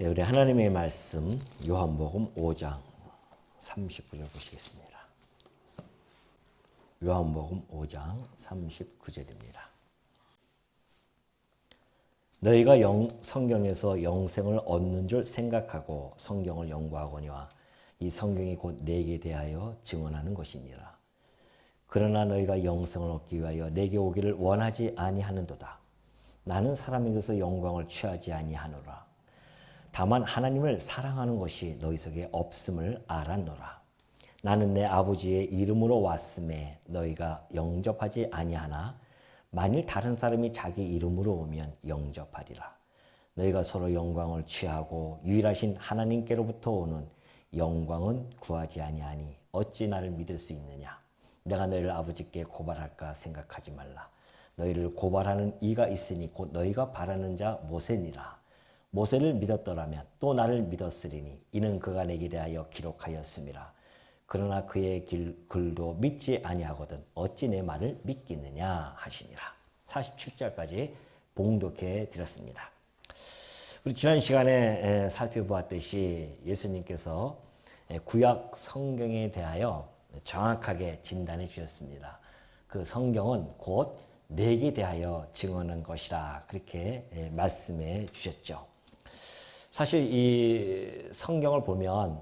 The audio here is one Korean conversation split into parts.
우리 하나님의 말씀 요한복음 5장 39절 보시겠습니다. 요한복음 5장 39절입니다. 너희가 성경에서 영생을 얻는 줄 생각하고 성경을 연구하거니와 이 성경이 곧 내게 대하여 증언하는 것이니라. 그러나 너희가 영생을 얻기 위하여 내게 오기를 원하지 아니하는도다. 나는 사람에게서 영광을 취하지 아니하노라. 다만 하나님을 사랑하는 것이 너희 속에 없음을 알았노라. 나는 내 아버지의 이름으로 왔음에 너희가 영접하지 아니하나 만일 다른 사람이 자기 이름으로 오면 영접하리라. 너희가 서로 영광을 취하고 유일하신 하나님께로부터 오는 영광은 구하지 아니하니 어찌 나를 믿을 수 있느냐. 내가 너희를 아버지께 고발할까 생각하지 말라. 너희를 고발하는 이가 있으니 곧 너희가 바라는 자 모세니라. 모세를 믿었더라면 또 나를 믿었으리니 이는 그가 내게 대하여 기록하였음이라. 그러나 그의 글도 믿지 아니하거든 어찌 내 말을 믿겠느냐 하시니라. 47절까지 봉독해 드렸습니다. 우리 지난 시간에 살펴보았듯이 예수님께서 구약 성경에 대하여 정확하게 진단해 주셨습니다. 그 성경은 곧 내게 대하여 증언한 것이라 그렇게 말씀해 주셨죠. 사실 이 성경을 보면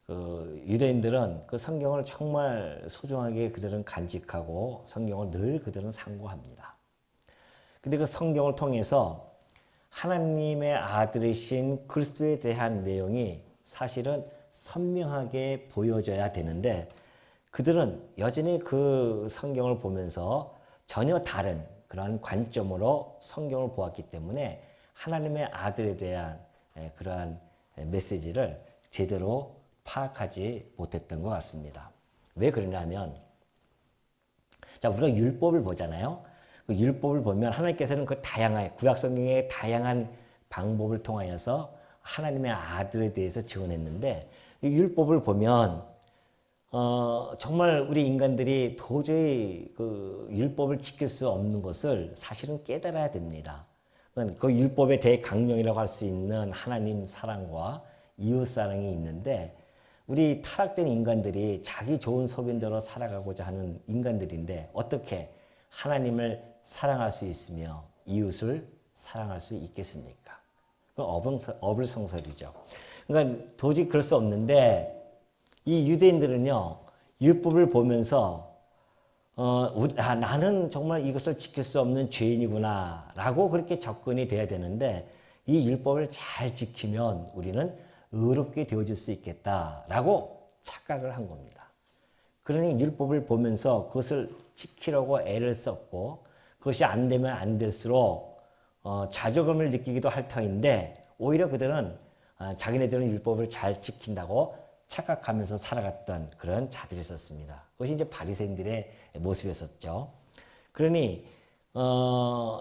유대인들은 그 성경을 정말 소중하게 그들은 간직하고 성경을 늘 그들은 상고합니다. 근데 그 성경을 통해서 하나님의 아들이신 그리스도에 대한 내용이 사실은 선명하게 보여져야 되는데 그들은 여전히 그 성경을 보면서 전혀 다른 그러한 관점으로 성경을 보았기 때문에 하나님의 아들에 대한 그러한 메시지를 제대로 파악하지 못했던 것 같습니다. 왜 그러냐면, 자, 우리가 율법을 보잖아요. 그 율법을 보면 하나님께서는 그 다양한, 구약 성경의 다양한 방법을 통하여서 하나님의 아들에 대해서 증언했는데, 이 율법을 보면, 정말 우리 인간들이 도저히 그 율법을 지킬 수 없는 것을 사실은 깨달아야 됩니다. 그 율법의 대강령이라고 할 수 있는 하나님 사랑과 이웃 사랑이 있는데 우리 타락된 인간들이 자기 좋은 소견대로 살아가고자 하는 인간들인데 어떻게 하나님을 사랑할 수 있으며 이웃을 사랑할 수 있겠습니까? 그건 어불성설이죠. 그러니까 도저히 그럴 수 없는데 이 유대인들은요 율법을 보면서 나는 정말 이것을 지킬 수 없는 죄인이구나 라고 그렇게 접근이 돼야 되는데 이 율법을 잘 지키면 우리는 의롭게 되어질 수 있겠다라고 착각을 한 겁니다. 그러니 율법을 보면서 그것을 지키려고 애를 썼고 그것이 안 되면 안 될수록 좌절감을 느끼기도 할 터인데 오히려 그들은 자기네들은 율법을 잘 지킨다고 착각하면서 살아갔던 그런 자들이 있었습니다. 그것이 이제 바리새인들의 모습이었었죠. 그러니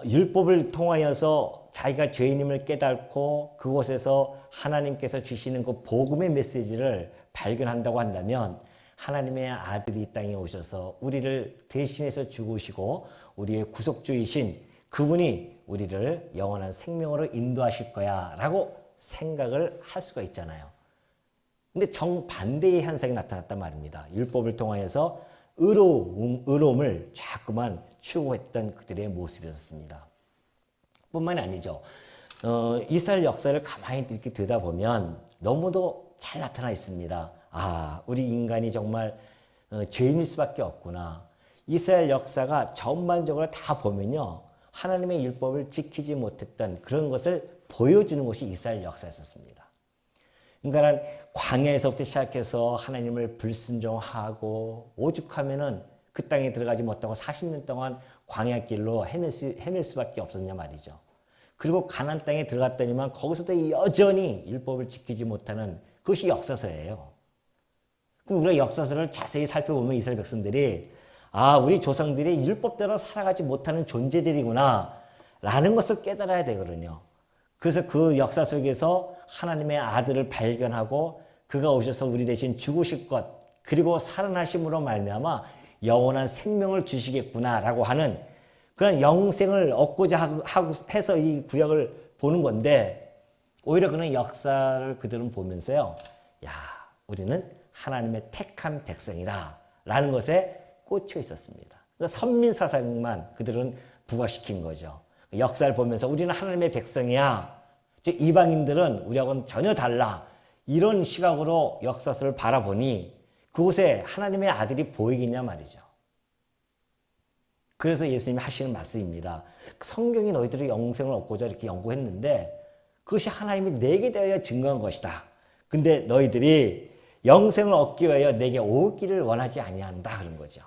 율법을 통하여서 자기가 죄인임을 깨닫고 그곳에서 하나님께서 주시는 그 복음의 메시지를 발견한다고 한다면 하나님의 아들이 이 땅에 오셔서 우리를 대신해서 죽으시고 우리의 구속주이신 그분이 우리를 영원한 생명으로 인도하실 거야 라고 생각을 할 수가 있잖아요. 근데 정반대의 현상이 나타났단 말입니다. 율법을 통하여서 의로움을 자꾸만 추구했던 그들의 모습이었습니다. 뿐만이 아니죠. 이스라엘 역사를 가만히 이렇게 들여다보면 너무도 잘 나타나 있습니다. 아, 우리 인간이 정말 죄인일 수밖에 없구나. 이스라엘 역사가 전반적으로 다 보면요. 하나님의 율법을 지키지 못했던 그런 것을 보여주는 것이 이스라엘 역사였습니다. 그러니까 광야에서부터 시작해서 하나님을 불순종하고 오죽하면은 그 땅에 들어가지 못하고 40년 동안 광야길로 헤맬 수밖에 없었냐 말이죠. 그리고 가나안 땅에 들어갔더니만 거기서도 여전히 율법을 지키지 못하는 그것이 역사서예요. 그럼 우리가 역사서를 자세히 살펴보면 이스라엘 백성들이 우리 조상들이 율법대로 살아가지 못하는 존재들이구나 라는 것을 깨달아야 되거든요. 그래서 그 역사 속에서 하나님의 아들을 발견하고 그가 오셔서 우리 대신 죽으실 것 그리고 살아나심으로 말미암아 영원한 생명을 주시겠구나라고 하는 그런 영생을 얻고자 해서 이 구약을 보는 건데 오히려 그런 역사를 그들은 보면서요. 야, 우리는 하나님의 택한 백성이다 라는 것에 꽂혀 있었습니다. 그러니까 선민사상만 그들은 부각시킨 거죠. 역사를 보면서 우리는 하나님의 백성이야. 이방인들은 우리하고는 전혀 달라. 이런 시각으로 역사서를 바라보니 그곳에 하나님의 아들이 보이겠냐 말이죠. 그래서 예수님이 하시는 말씀입니다. 성경이 너희들이 영생을 얻고자 이렇게 연구했는데 그것이 하나님이 내게 대하여 증거한 것이다. 근데 너희들이 영생을 얻기 위하여 내게 오기를 원하지 아니한다 그런 거죠.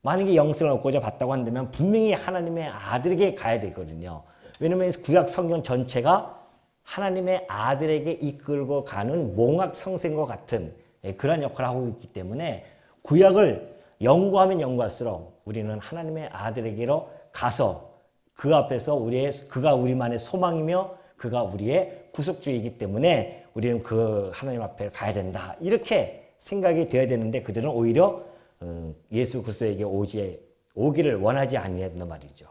만약에 영생을 얻고자 봤다고 한다면 분명히 하나님의 아들에게 가야 되거든요. 왜냐하면 구약 성경 전체가 하나님의 아들에게 이끌고 가는 몽학 성생과 같은 그런 역할을 하고 있기 때문에 구약을 연구하면 연구할수록 우리는 하나님의 아들에게로 가서 그 앞에서 그가 우리만의 소망이며 그가 우리의 구속주이기 때문에 우리는 그 하나님 앞에 가야 된다. 이렇게 생각이 되어야 되는데 그들은 오히려 예수 그리스도에게 오기를 원하지 아니한단 말이죠.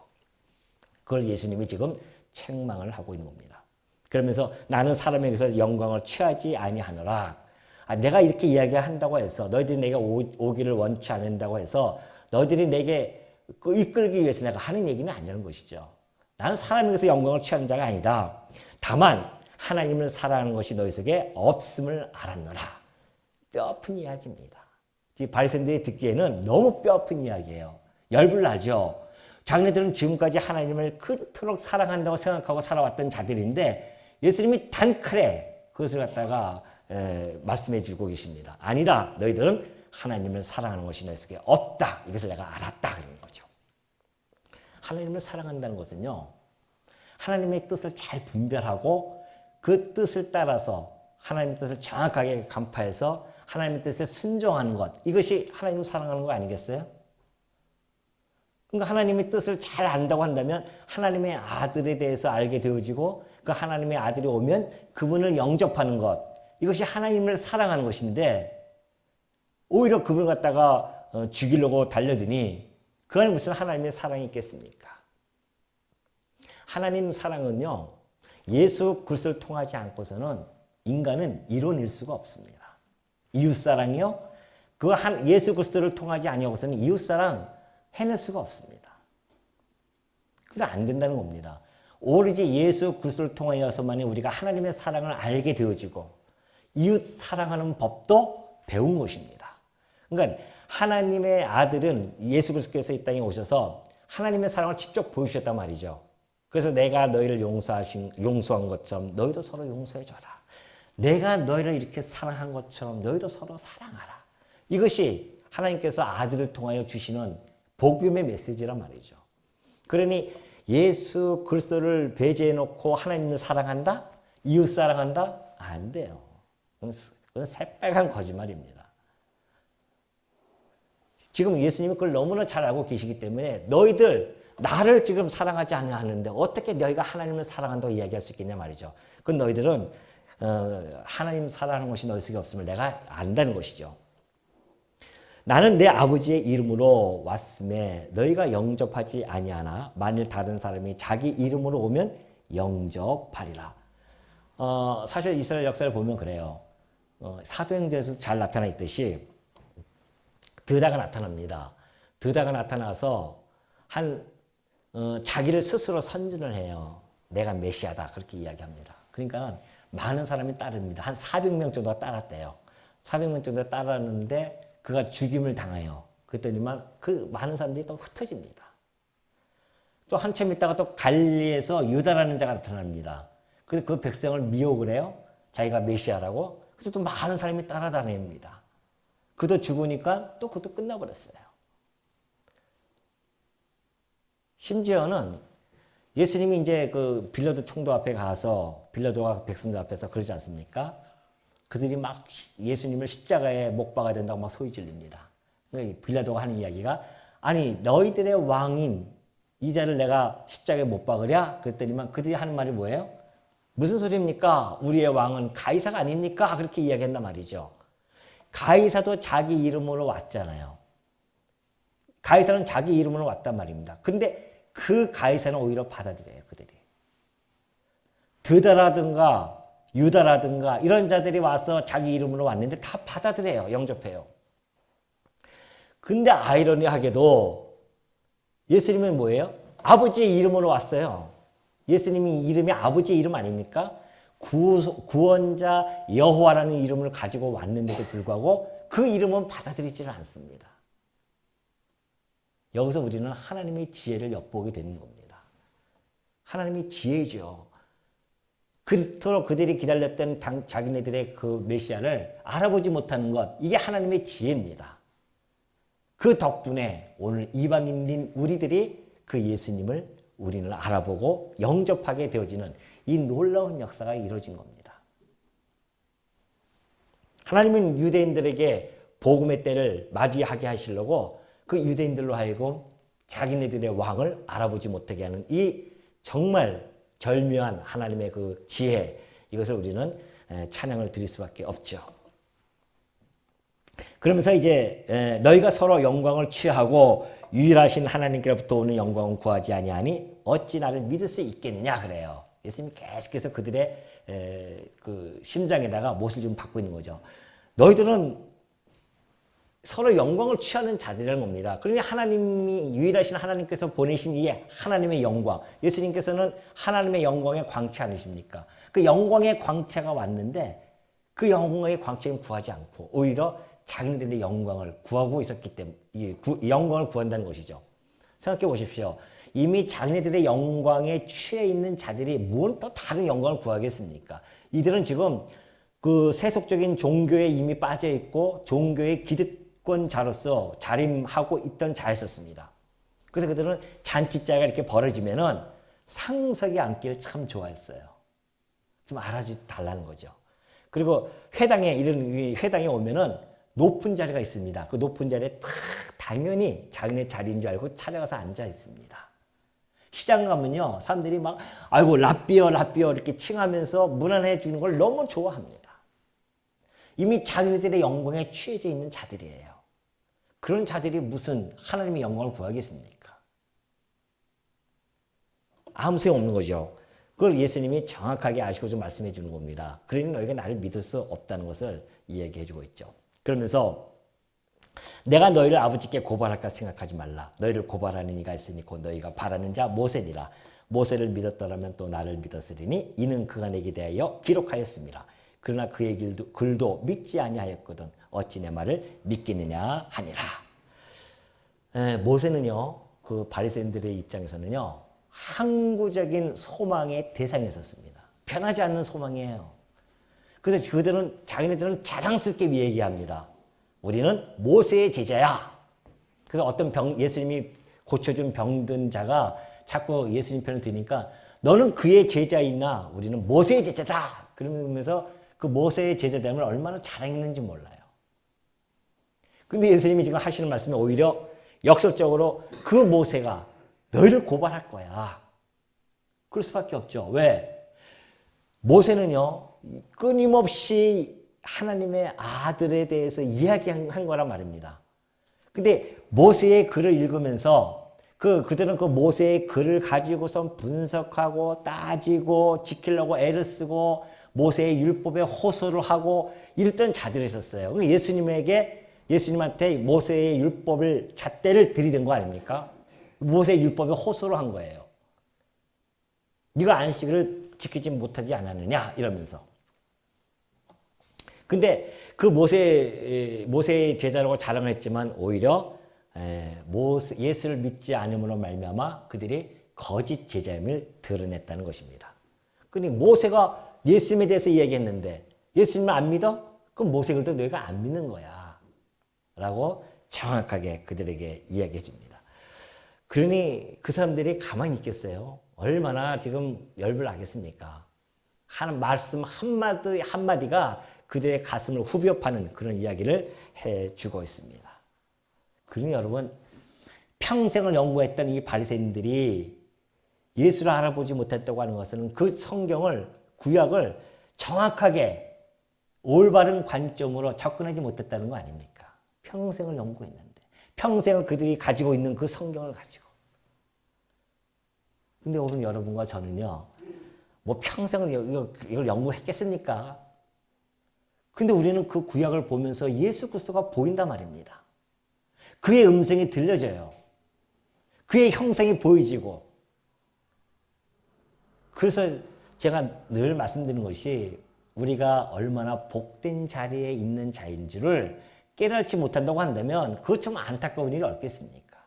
그걸 예수님이 지금 책망을 하고 있는 겁니다. 그러면서 나는 사람에게서 영광을 취하지 아니하노라. 내가 이렇게 이야기한다고 해서 너희들이 내가 오기를 원치 않는다고 해서 너희들이 내게 이끌기 위해서 내가 하는 얘기는 아니라는 것이죠. 나는 사람에게서 영광을 취하는 자가 아니다. 다만 하나님을 사랑하는 것이 너희 속에 없음을 알았노라. 뼈아픈 이야기입니다. 바리새인들이 듣기에는 너무 뼈아픈 이야기예요. 열불나죠. 자기네들은 지금까지 하나님을 그토록 사랑한다고 생각하고 살아왔던 자들인데 예수님이 단칼에 그것을 갖다가 말씀해 주고 계십니다. 아니다. 너희들은 하나님을 사랑하는 것이 너희 속에 없다. 이것을 내가 알았다. 그런 거죠. 하나님을 사랑한다는 것은요. 하나님의 뜻을 잘 분별하고 그 뜻을 따라서 하나님의 뜻을 정확하게 간파해서 하나님의 뜻에 순종하는 것. 이것이 하나님을 사랑하는 거 아니겠어요? 그러니까 하나님의 뜻을 잘 안다고 한다면 하나님의 아들에 대해서 알게 되어지고 그 하나님의 아들이 오면 그분을 영접하는 것. 이것이 하나님을 사랑하는 것인데 오히려 그분을 갖다가 죽이려고 달려드니 그 안에 무슨 하나님의 사랑이 있겠습니까? 하나님 사랑은요. 예수 그리스도를 통하지 않고서는 인간은 이뤄낼 수가 없습니다. 이웃사랑이요. 예수 그리스도를 통하지 아니하고서는 이웃사랑 해낼 수가 없습니다. 그게 안 된다는 겁니다. 오로지 예수 그리스도를 통하여서만이 우리가 하나님의 사랑을 알게 되어지고 이웃 사랑하는 법도 배운 것입니다. 그러니까 하나님의 아들은 예수 그리스도께서 이 땅에 오셔서 하나님의 사랑을 직접 보여주셨단 말이죠. 그래서 내가 너희를 용서한 것처럼 너희도 서로 용서해줘라. 내가 너희를 이렇게 사랑한 것처럼 너희도 서로 사랑하라. 이것이 하나님께서 아들을 통하여 주시는 복음의 메시지란 말이죠. 그러니 예수 그리스도를 배제해놓고 하나님을 사랑한다? 이웃 사랑한다? 안 돼요. 그건 새빨간 거짓말입니다. 지금 예수님이 그걸 너무나 잘 알고 계시기 때문에 너희들 나를 지금 사랑하지 않는데 어떻게 너희가 하나님을 사랑한다고 이야기할 수 있겠냐 말이죠. 그건 너희들은 하나님 사랑하는 것이 너희 속에 없음을 내가 안다는 것이죠. 나는 내 아버지의 이름으로 왔음에 너희가 영접하지 아니하나 만일 다른 사람이 자기 이름으로 오면 영접하리라. 사실 이스라엘 역사를 보면 그래요. 사도행전에서 잘 나타나 있듯이 드다가 나타납니다. 드다가 나타나서 자기를 스스로 선전을 해요. 내가 메시아다 그렇게 이야기합니다. 그러니까 많은 사람이 따릅니다. 한 400명 정도가 따랐대요. 400명 정도가 따랐는데 그가 죽임을 당해요. 그랬더니만 그 많은 사람들이 또 흩어집니다. 또 한참 있다가 또 갈리에서 유다라는 자가 나타납니다. 그래서 그 백성을 미혹을 해요. 자기가 메시아라고. 그래서 또 많은 사람이 따라다닙니다. 그도 죽으니까 또 그것도 끝나버렸어요. 심지어는 예수님이 이제 그 빌라도 총독 앞에 가서 빌라도가 백성들 앞에서 그러지 않습니까? 그들이 막 예수님을 십자가에 못 박아야 된다고 막 소리 지릅니다. 그러니까 빌라도가 하는 이야기가 아니 너희들의 왕인 이 자를 내가 십자가에 못 박으랴? 그랬더니만 그들이 하는 말이 뭐예요? 무슨 소리입니까? 우리의 왕은 가이사가 아닙니까? 그렇게 이야기한단 말이죠. 가이사도 자기 이름으로 왔잖아요. 가이사는 자기 이름으로 왔단 말입니다. 근데 그 가이사는 오히려 받아들여요. 그들이. 드다라든가 유다라든가 이런 자들이 와서 자기 이름으로 왔는데 다 받아들여요. 영접해요. 근데 아이러니하게도 예수님은 뭐예요? 아버지의 이름으로 왔어요. 예수님이 이름이 아버지의 이름 아닙니까? 구원자 여호와라는 이름을 가지고 왔는데도 불구하고 그 이름은 받아들이지는 않습니다. 여기서 우리는 하나님의 지혜를 엿보게 되는 겁니다. 하나님의 지혜죠. 그토록 그들이 기다렸던 자기네들의 그 메시아를 알아보지 못하는 것, 이게 하나님의 지혜입니다. 그 덕분에 오늘 이방인인 우리들이 그 예수님을 우리는 알아보고 영접하게 되어지는 이 놀라운 역사가 이루어진 겁니다. 하나님은 유대인들에게 복음의 때를 맞이하게 하시려고 그 유대인들로 하여금 자기네들의 왕을 알아보지 못하게 하는 이 정말 절묘한 하나님의 그 지혜, 이것을 우리는 찬양을 드릴 수밖에 없죠. 그러면서 이제 너희가 서로 영광을 취하고 유일하신 하나님께로부터 오는 영광을 구하지 아니하니 어찌 나를 믿을 수 있겠느냐 그래요. 예수님이 계속해서 그들의 그 심장에다가 못을 좀 받고 있는 거죠. 너희들은 서로 영광을 취하는 자들이라는 겁니다. 그러니 하나님이 유일하신 하나님께서 보내신 이 하나님의 영광, 예수님께서는 하나님의 영광의 광채 아니십니까? 그 영광의 광채가 왔는데 그 영광의 광채는 구하지 않고 오히려 자기들의 영광을 구하고 있었기 때문에 영광을 구한다는 것이죠. 생각해 보십시오. 이미 자기네들의 영광에 취해 있는 자들이 뭔 또 다른 영광을 구하겠습니까? 이들은 지금 그 세속적인 종교에 이미 빠져 있고 종교의 기득권자로서 자림하고 있던 자였었습니다. 그래서 그들은 잔치자가 이렇게 벌어지면은 상석에 앉기를 참 좋아했어요. 좀 알아달라는 거죠. 그리고 이런 회당에 오면은 높은 자리가 있습니다. 그 높은 자리에 탁 당연히 자기네 자리인 줄 알고 찾아가서 앉아 있습니다. 시장 가면요, 사람들이 막 아이고 랍비어 이렇게 칭하면서 문안해 주는 걸 너무 좋아합니다. 이미 자기네들의 영광에 취해져 있는 자들이에요. 그런 자들이 무슨 하나님의 영광을 구하겠습니까? 아무 소용없는 거죠. 그걸 예수님이 정확하게 아시고 좀 말씀해 주는 겁니다. 그러니 너희가 나를 믿을 수 없다는 것을 이야기해 주고 있죠. 그러면서 내가 너희를 아버지께 고발할까 생각하지 말라. 너희를 고발하는 이가 있으니 곧 너희가 바라는 자 모세니라. 모세를 믿었더라면 또 나를 믿었으리니 이는 그가 내게 대하여 기록하였습니다. 그러나 그의 글도 믿지 아니하였거든 어찌 내 말을 믿겠느냐 하니라. 모세는요, 그 바리새인들의 입장에서는요, 항구적인 소망의 대상이었습니다. 변하지 않는 소망이에요. 그래서 자기네들은 자랑스럽게 얘기합니다. 우리는 모세의 제자야. 그래서 어떤 예수님이 고쳐준 병든 자가 자꾸 예수님 편을 드니까 너는 그의 제자이나 우리는 모세의 제자다. 그러면서 그 모세의 제자됨을 얼마나 자랑했는지 몰라요. 근데 예수님이 지금 하시는 말씀이 오히려 역설적으로 그 모세가 너희를 고발할 거야. 그럴 수밖에 없죠. 왜? 모세는요, 끊임없이 하나님의 아들에 대해서 이야기한 거란 말입니다. 근데 모세의 글을 읽으면서 그들은 그 모세의 글을 가지고선 분석하고 따지고 지키려고 애를 쓰고 모세의 율법에 호소를 하고 이랬던 자들이 있었어요. 예수님한테 모세의 율법을 잣대를 들이댄 거 아닙니까? 모세의 율법에 호소를 한 거예요. 네가 안식일을 지키지 못하지 않았느냐 이러면서. 근데 그 모세의 제자라고 자랑을 했지만 오히려 예수를 믿지 않음으로 말미암아 그들이 거짓 제자임을 드러냈다는 것입니다. 그러니 모세가 예수님에 대해서 이야기했는데 예수님을 안 믿어? 그럼 모세 글도 너희가 안 믿는 거야 라고 정확하게 그들에게 이야기해 줍니다. 그러니 그 사람들이 가만히 있겠어요? 얼마나 지금 열불 나겠습니까? 말씀 한마디가 그들의 가슴을 후벼 파는 그런 이야기를 해주고 있습니다. 그러니 여러분, 평생을 연구했던 이 바리새인들이 예수를 알아보지 못했다고 하는 것은 그 구약을 정확하게 올바른 관점으로 접근하지 못했다는 거 아닙니까? 평생을 연구했는데, 평생을 그들이 가지고 있는 그 성경을 가지고. 근데 오늘 여러분과 저는요, 뭐 평생을 이걸 연구했겠습니까? 근데 우리는 그 구약을 보면서 예수 그리스도가 보인단 말입니다. 그의 음성이 들려져요. 그의 형상이 보여지고. 그래서 제가 늘 말씀드리는 것이 우리가 얼마나 복된 자리에 있는 자인 줄을 깨달지 못한다고 한다면 그것 좀 안타까운 일이 없겠습니까?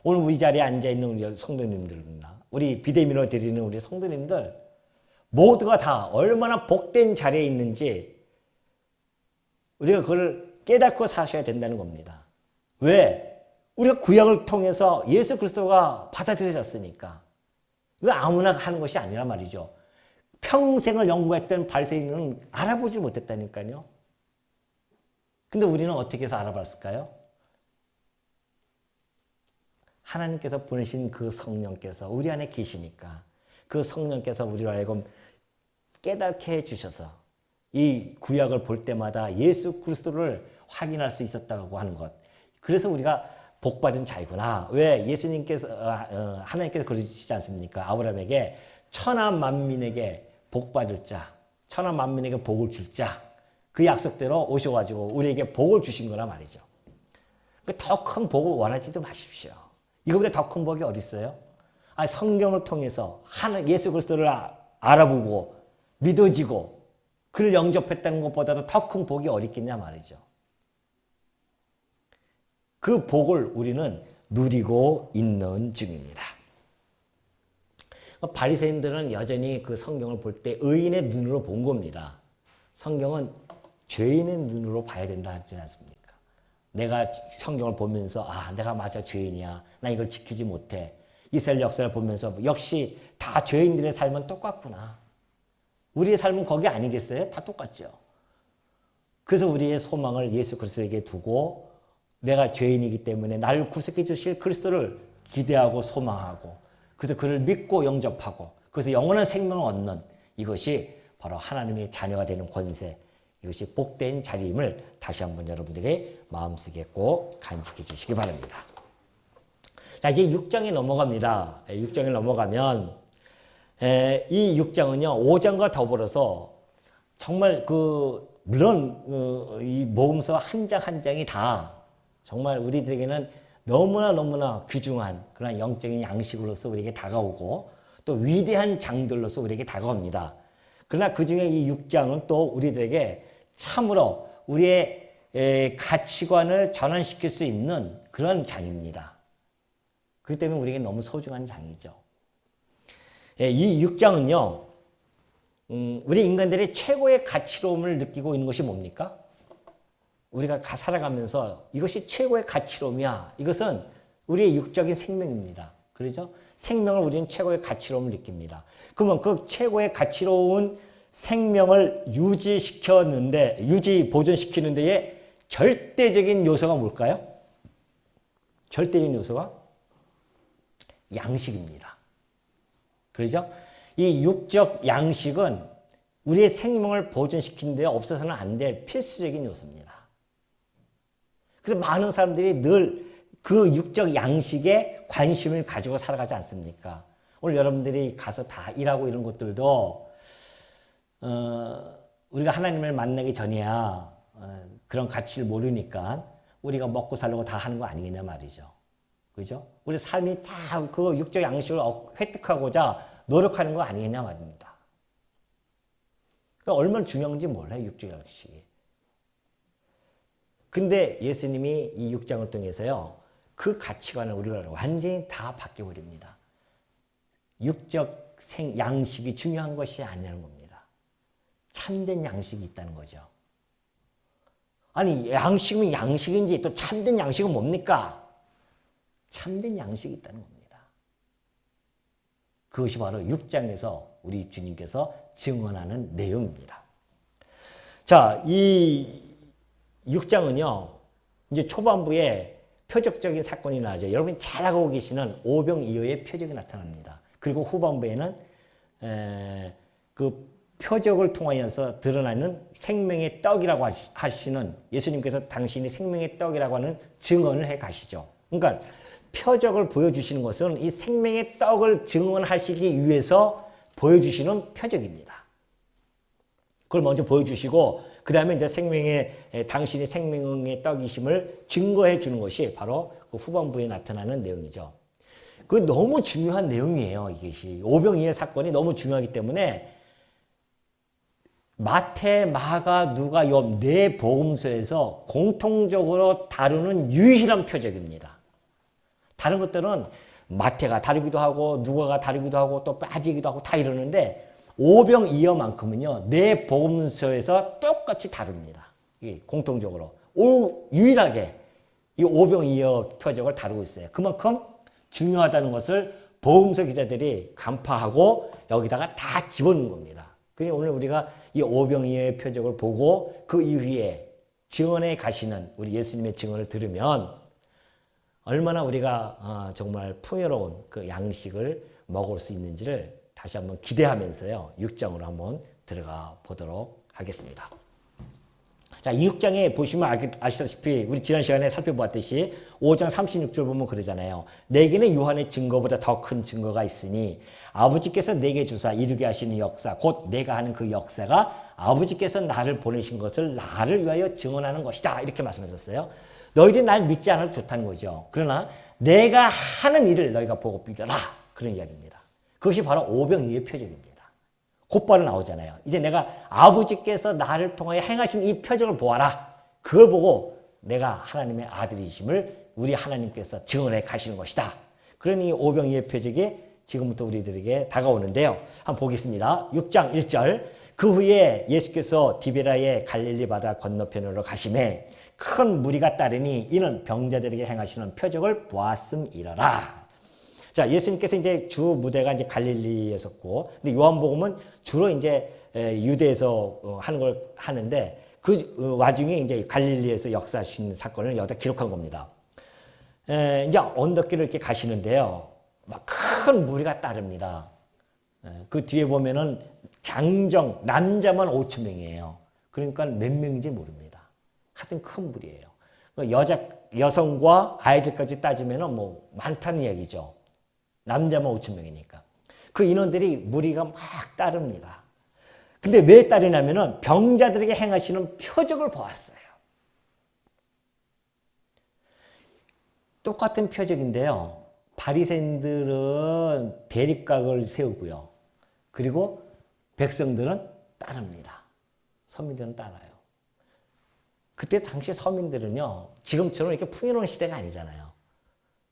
오늘 우리 자리에 앉아있는 우리 성도님들이나 우리 비대면으로 드리는 우리 성도님들 모두가 다 얼마나 복된 자리에 있는지 우리가 그걸 깨닫고 사셔야 된다는 겁니다. 왜? 우리가 구약을 통해서 예수 그리스도가 받아들여졌으니까. 이거 아무나 하는 것이 아니란 말이죠. 평생을 연구했던 바리새인은 알아보지 못했다니까요. 근데 우리는 어떻게 해서 알아봤을까요? 하나님께서 보내신 그 성령께서 우리 안에 계시니까 그 성령께서 우리로 하여금 깨닫게 해주셔서 이 구약을 볼 때마다 예수 그리스도를 확인할 수 있었다고 하는 것. 그래서 우리가 복받은 자이구나. 왜? 예수님께서 하나님께서 그러시지 않습니까? 아브라함에게 천하 만민에게 복받을 자, 천하 만민에게 복을 줄 자. 그 약속대로 오셔가지고 우리에게 복을 주신 거란 말이죠. 더 큰 복을 원하지도 마십시오. 이거보다 더 큰 복이 어디 있어요? 성경을 통해서 예수 그리스도를 알아보고 믿어지고 그를 영접했다는 것보다도 더 큰 복이 어디 있겠냐 말이죠. 그 복을 우리는 누리고 있는 중입니다. 바리새인들은 여전히 그 성경을 볼 때 의인의 눈으로 본 겁니다. 성경은 죄인의 눈으로 봐야 된다 하지 않습니까? 내가 성경을 보면서 내가 맞아 죄인이야. 나 이걸 지키지 못해. 이스라엘 역사를 보면서 역시 다 죄인들의 삶은 똑같구나. 우리의 삶은 거기 아니겠어요? 다 똑같죠. 그래서 우리의 소망을 예수 그리스도에게 두고 내가 죄인이기 때문에 나를 구속해 주실 그리스도를 기대하고 소망하고 그래서 그를 믿고 영접하고 그래서 영원한 생명을 얻는 이것이 바로 하나님의 자녀가 되는 권세, 이것이 복된 자리임을 다시 한번 여러분들의 마음속에 꼭 간직해 주시기 바랍니다. 자, 이제 6장에 넘어갑니다. 6장에 넘어가면 이 6장은요 5장과 더불어서 정말 물론 이 복음서 한 장 한 장이 다 정말 우리들에게는 너무나 귀중한 그런 영적인 양식으로서 우리에게 다가오고 또 위대한 장들로서 우리에게 다가옵니다. 그러나 그 중에 이 6장은 또 우리들에게 참으로 우리의 가치관을 전환시킬 수 있는 그런 장입니다. 그렇기 때문에 우리에게 너무 소중한 장이죠. 이 6장은요, 우리 인간들의 최고의 가치로움을 느끼고 있는 것이 뭡니까? 우리가 살아가면서 이것이 최고의 가치로움이야. 이것은 우리의 육적인 생명입니다. 그렇죠? 생명을 우리는 최고의 가치로움을 느낍니다. 그러면 그 최고의 가치로운 생명을 보존시키는 데에 절대적인 요소가 뭘까요? 절대적인 요소가 양식입니다. 그렇죠? 이 육적 양식은 우리의 생명을 보존시키는 데 없어서는 안 될 필수적인 요소입니다. 그래서 많은 사람들이 늘 그 육적 양식에 관심을 가지고 살아가지 않습니까? 오늘 여러분들이 가서 다 일하고 이런 것들도 우리가 하나님을 만나기 전이야 그런 가치를 모르니까 우리가 먹고 살려고 다 하는 거 아니겠냐 말이죠. 그죠? 우리 삶이 다 그 육적 양식을 획득하고자 노력하는 거 아니겠냐 말입니다. 얼마나 중요한지 몰라요, 육적 양식이. 근데 예수님이 이 6장을 통해서요, 그 가치관을 우리가 완전히 다 바뀌어버립니다. 육적 양식이 중요한 것이 아니라는 겁니다. 참된 양식이 있다는 거죠. 아니, 양식은 양식인지 또 참된 양식은 뭡니까? 참된 양식이 있다는 겁니다. 그것이 바로 6장에서 우리 주님께서 증언하는 내용입니다. 자, 이 6장은요, 이제 초반부에 표적적인 사건이 나죠. 여러분이 잘 알고 계시는 오병이어의 표적이 나타납니다. 그리고 후반부에는 그 표적을 통하여서 드러나는 생명의 떡이라고 하시는 예수님께서 당신이 생명의 떡이라고 하는 증언을 해 가시죠. 그러니까 표적을 보여주시는 것은 이 생명의 떡을 증언하시기 위해서 보여주시는 표적입니다. 그걸 먼저 보여주시고 그 다음에 이제 당신이 생명의 떡이심을 증거해 주는 것이 바로 그 후반부에 나타나는 내용이죠. 그 너무 중요한 내용이에요. 이것이 오병이의 사건이 너무 중요하기 때문에 마태, 마가, 누가, 욥 네 복음서에서 공통적으로 다루는 유일한 표적입니다. 다른 것들은 마태가 다루기도 하고 누가가 다루기도 하고 또 빠지기도 하고 다 이러는데 오병이어만큼은요 네 복음서에서 똑같이 다룹니다. 공통적으로 유일하게 이 오병이어 표적을 다루고 있어요. 그만큼 중요하다는 것을 복음서 기자들이 간파하고 여기다가 다 집어넣은 겁니다. 그러니 오늘 우리가 이 오병이어의 표적을 보고 그 이후에 증언에 가시는 우리 예수님의 증언을 들으면 얼마나 우리가 정말 풍요로운 그 양식을 먹을 수 있는지를 다시 한번 기대하면서요. 6장으로 한번 들어가 보도록 하겠습니다. 자, 이 6장에 보시면 아시다시피 우리 지난 시간에 살펴보았듯이 5장 36절 보면 그러잖아요. 내게는 요한의 증거보다 더 큰 증거가 있으니 아버지께서 내게 주사 이루게 하시는 역사 곧 내가 하는 그 역사가 아버지께서 나를 보내신 것을 나를 위하여 증언하는 것이다. 이렇게 말씀하셨어요. 너희들이 날 믿지 않아도 좋다는 거죠. 그러나 내가 하는 일을 너희가 보고 믿어라. 그런 이야기입니다. 그것이 바로 오병이어의 표적입니다. 곧바로 나오잖아요. 이제 내가 아버지께서 나를 통하여 행하신 이 표적을 보아라. 그걸 보고 내가 하나님의 아들이심을 우리 하나님께서 증언해 가시는 것이다. 그러니 오병이어의 표적이 지금부터 우리들에게 다가오는데요. 한번 보겠습니다. 6장 1절. 그 후에 예수께서 디베라의 갈릴리 바다 건너편으로 가시매 큰 무리가 따르니 이는 병자들에게 행하시는 표적을 보았음이러라. 자, 예수님께서 이제 주 무대가 이제 갈릴리였었고, 근데 요한복음은 주로 이제 유대에서 하는 걸 하는데 그 와중에 이제 갈릴리에서 역사하신 사건을 여기다 기록한 겁니다. 이제 언덕길을 이렇게 가시는데요. 막 큰 무리가 따릅니다. 그 뒤에 보면은 장정, 남자만 5천 명이에요. 그러니까 몇 명인지 모릅니다. 하여튼 큰 무리예요. 여성과 아이들까지 따지면은 뭐 많다는 얘기죠. 남자만 5천 명이니까. 그 인원들이 무리가 막 따릅니다. 근데 왜 따르냐면은 병자들에게 행하시는 표적을 보았어요. 똑같은 표적인데요. 바리새인들은 대립각을 세우고요. 그리고 백성들은 따릅니다. 서민들은 따라요. 그때 당시 서민들은요. 지금처럼 이렇게 풍요로운 시대가 아니잖아요.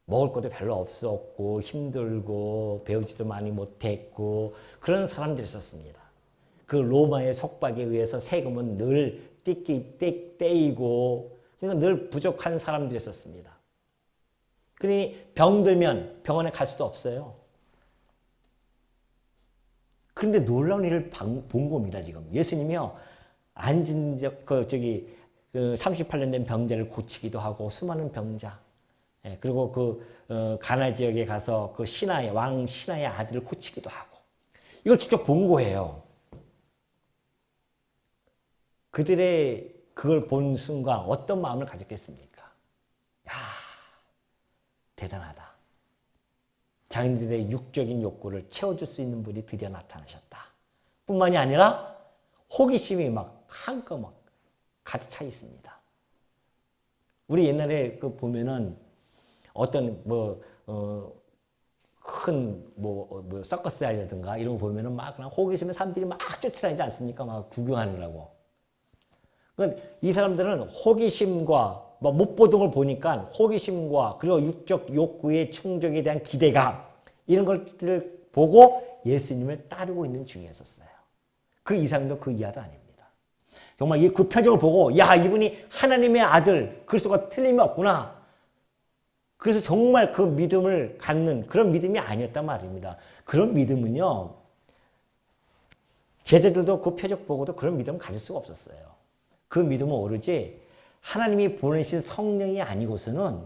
먹을 것도 별로 없었고 힘들고 배우지도 많이 못했고 그런 사람들이 있었습니다. 그 로마의 속박에 의해서 세금은 늘 떼이고 그러니까 늘 부족한 사람들이 있었습니다. 그러니 병들면 병원에 갈 수도 없어요. 그런데 놀라운 일을 본 겁니다. 지금 예수님이요 앉은 38년 된 병자를 고치기도 하고 수많은 병자 그리고 그 가나 지역에 가서 그 왕 신하의 아들을 고치기도 하고 이걸 직접 본 거예요. 그들의 그걸 본 순간 어떤 마음을 가졌겠습니까? 야, 대단하다. 자기들의 육적인 욕구를 채워줄 수 있는 분이 드디어 나타나셨다. 뿐만이 아니라 호기심이 막 한껏 가득 차 있습니다. 우리 옛날에 그 보면은 어떤 큰 서커스라든가 이런 거 보면은 막 그냥 호기심에 사람들이 막 쫓아다니지 않습니까? 막 구경하느라고. 그러니까 이 사람들은 호기심과 못 보던 걸 보니까 호기심과 그리고 육적 욕구의 충족에 대한 기대감 이런 것들을 보고 예수님을 따르고 있는 중이었어요. 그 이상도 그 이하도 아닙니다. 정말 그 표적을 보고 야 이분이 하나님의 아들 그리스도가 틀림이 없구나. 그래서 정말 그 믿음을 갖는 그런 믿음이 아니었단 말입니다. 그런 믿음은요. 제자들도 그 표적 보고도 그런 믿음을 가질 수가 없었어요. 그 믿음은 오로지 하나님이 보내신 성령이 아니고서는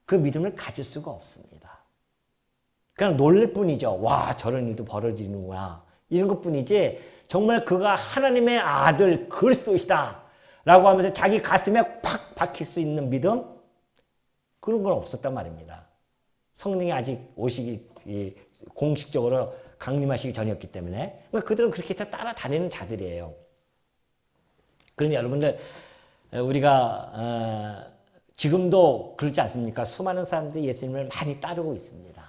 그 믿음을 가질 수가 없습니다. 그냥 놀랄 뿐이죠. 와 저런 일도 벌어지는구나. 이런 것뿐이지 정말 그가 하나님의 아들 그리스도이시다 라고 하면서 자기 가슴에 팍 박힐 수 있는 믿음 그런 건 없었단 말입니다. 성령이 아직 공식적으로 강림하시기 전이었기 때문에 그러니까 그들은 그렇게 해서 따라다니는 자들이에요. 그러니 여러분들 우리가 지금도 그렇지 않습니까? 수많은 사람들이 예수님을 많이 따르고 있습니다.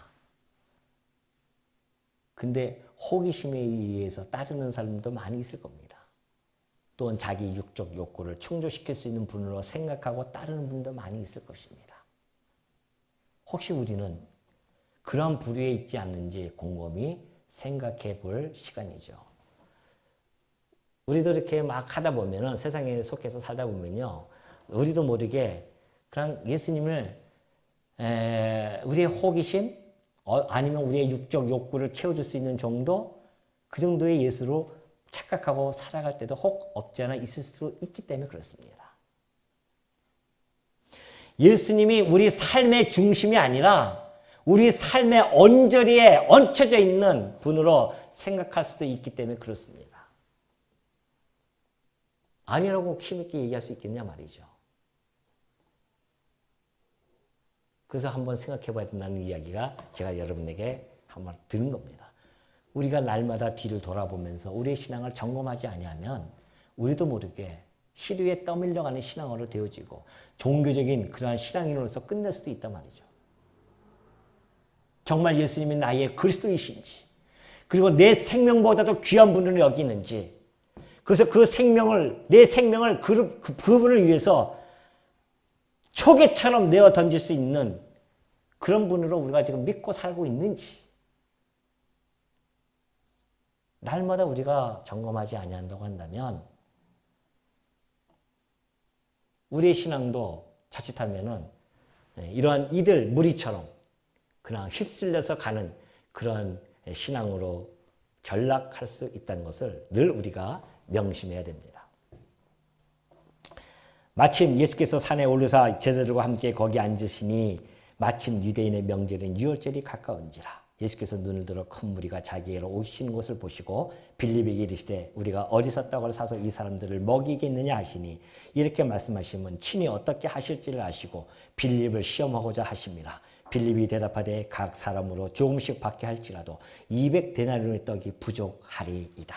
근데 호기심에 의해서 따르는 사람도 많이 있을 겁니다. 또는 자기 육적 욕구를 충족시킬 수 있는 분으로 생각하고 따르는 분도 많이 있을 것입니다. 혹시 우리는 그런 부류에 있지 않는지 곰곰이 생각해 볼 시간이죠. 우리도 이렇게 막 하다 보면은 세상에 속해서 살다 보면요. 우리도 모르게 그냥 예수님을 우리의 호기심 아니면 우리의 육적 욕구를 채워줄 수 있는 정도 그 정도의 예수로 착각하고 살아갈 때도 혹 없지 않아 있을 수 있기 때문에 그렇습니다. 예수님이 우리 삶의 중심이 아니라 우리 삶의 언저리에 얹혀져 있는 분으로 생각할 수도 있기 때문에 그렇습니다. 아니라고 힘있게 얘기할 수 있겠냐 말이죠. 그래서 한번 생각해 봐야 된다는 이야기가 제가 여러분에게 한번 드린 겁니다. 우리가 날마다 뒤를 돌아보면서 우리의 신앙을 점검하지 아니하면 우리도 모르게 시류에 떠밀려가는 신앙으로 되어지고 종교적인 그러한 신앙인으로서 끝낼 수도 있단 말이죠. 정말 예수님이 나의 그리스도이신지 그리고 내 생명보다도 귀한 분을 여기는지 그래서 그 생명을 내 생명을 그분을 위해서 초계처럼 내어 던질 수 있는 그런 분으로 우리가 지금 믿고 살고 있는지 날마다 우리가 점검하지 아니한다고 한다면 우리의 신앙도 자칫하면은 이러한 이들 무리처럼 그냥 휩쓸려서 가는 그런 신앙으로 전락할 수 있다는 것을 늘 우리가 명심해야 됩니다. 마침 예수께서 산에 오르사 제자들과 함께 거기 앉으시니 마침 유대인의 명절인 유월절이 가까운지라. 예수께서 눈을 들어 큰 무리가 자기에게로 오시는 것을 보시고 빌립에게 이르시되 우리가 어디서 떡을 사서 이 사람들을 먹이겠느냐 하시니 이렇게 말씀하시면 친히 어떻게 하실지를 아시고 빌립을 시험하고자 하십니다. 빌립이 대답하되 각 사람으로 조금씩 받게 할지라도 200데나리온의 떡이 부족하리이다.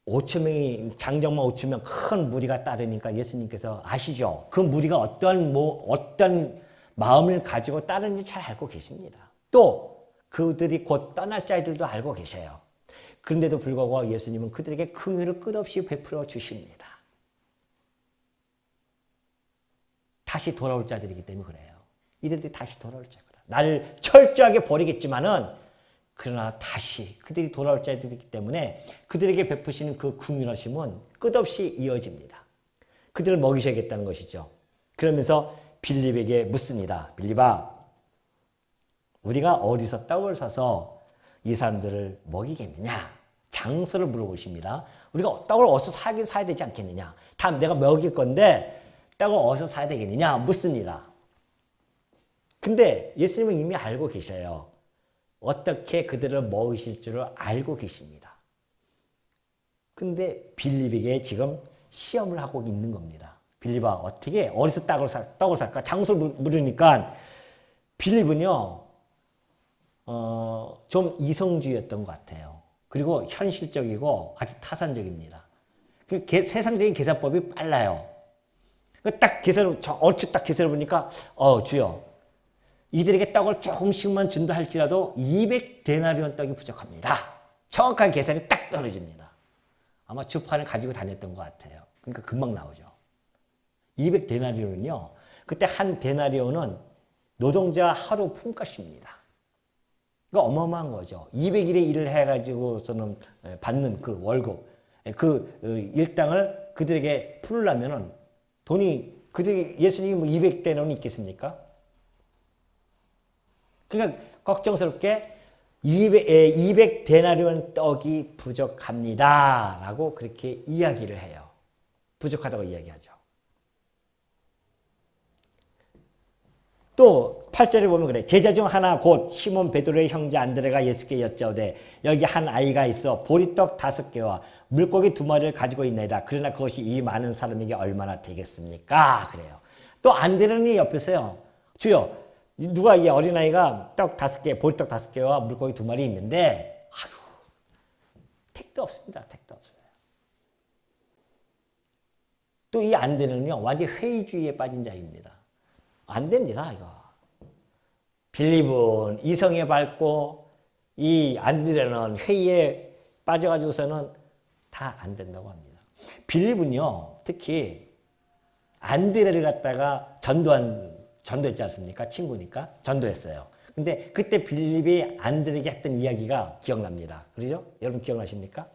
5,000명이 장정만 5,000명 큰 무리가 따르니까 예수님께서 아시죠? 그 무리가 어떤 마음을 가지고 따르는지 잘 알고 계십니다. 또 그들이 곧 떠날 자들도 알고 계셔요. 그런데도 불구하고 예수님은 그들에게 긍휼을 끝없이 베풀어 주십니다. 다시 돌아올 자들이기 때문에 그래요. 이들이 다시 돌아올 자거다. 나를 철저하게 버리겠지만은 그러나 다시 그들이 돌아올 자들이기 때문에 그들에게 베푸시는 그 긍휼하심은 끝없이 이어집니다. 그들을 먹이셔야겠다는 것이죠. 그러면서 빌립에게 묻습니다. 빌립아, 우리가 어디서 떡을 사서 이 사람들을 먹이겠느냐? 장소를 물어보십니다. 우리가 떡을 어디서 사야 되지 않겠느냐? 다음 내가 먹일 건데 떡을 어디서 사야 되겠느냐? 묻습니다. 근데 예수님은 이미 알고 계셔요. 어떻게 그들을 먹이실 줄을 알고 계십니다. 근데 빌립에게 지금 시험을 하고 있는 겁니다. 빌립아, 어떻게 어디서 떡을 살까? 장소를 물으니까 빌립은요 좀 이성주의였던 것 같아요. 그리고 현실적이고 아주 타산적입니다. 세상적인 계산법이 빨라요. 딱 얼추 딱 계산을 보니까 주여, 이들에게 떡을 조금씩만 준다 할지라도 200데나리온 떡이 부족합니다. 정확한 계산이 딱 떨어집니다. 아마 주판을 가지고 다녔던 것 같아요. 그러니까 금방 나오죠. 200데나리온은요, 그때 한 데나리온은 노동자 하루 품값입니다. 그러니까 어마어마한 거죠. 200일의 일을 해가지고서는 받는 그 월급, 그 일당을 그들에게 풀려면은 돈이, 예수님이 뭐 200데나리온이 있겠습니까? 그러니까 걱정스럽게 200데나리온 떡이 부족합니다. 라고 그렇게 이야기를 해요. 부족하다고 이야기하죠. 또 8절에 보면 그래. 제자 중 하나 곧 시몬 베드로의 형제 안드레가 예수께 여짜오되 여기 한 아이가 있어 보리떡 5개와 물고기 2마리를 가지고 있나이다. 그러나 그것이 이 많은 사람에게 얼마나 되겠습니까? 그래요. 또 안드레는 옆에서요. 주여, 누가 이 어린아이가 떡 5개, 보리떡 5개와 물고기 2마리 있는데, 아유, 택도 없습니다. 택도 없어요. 또 이 안드레는요, 완전 회의주의에 빠진 자입니다. 안 됩니다, 이거. 빌립은 이성에 밝고, 이 안드레는 회의에 빠져가지고서는 다 안 된다고 합니다. 빌립은요, 특히 안드레를 갖다가 전도했지 않습니까? 친구니까 전도했어요. 근데 그때 빌립이 안드레에게 했던 이야기가 기억납니다. 그러죠? 여러분 기억나십니까?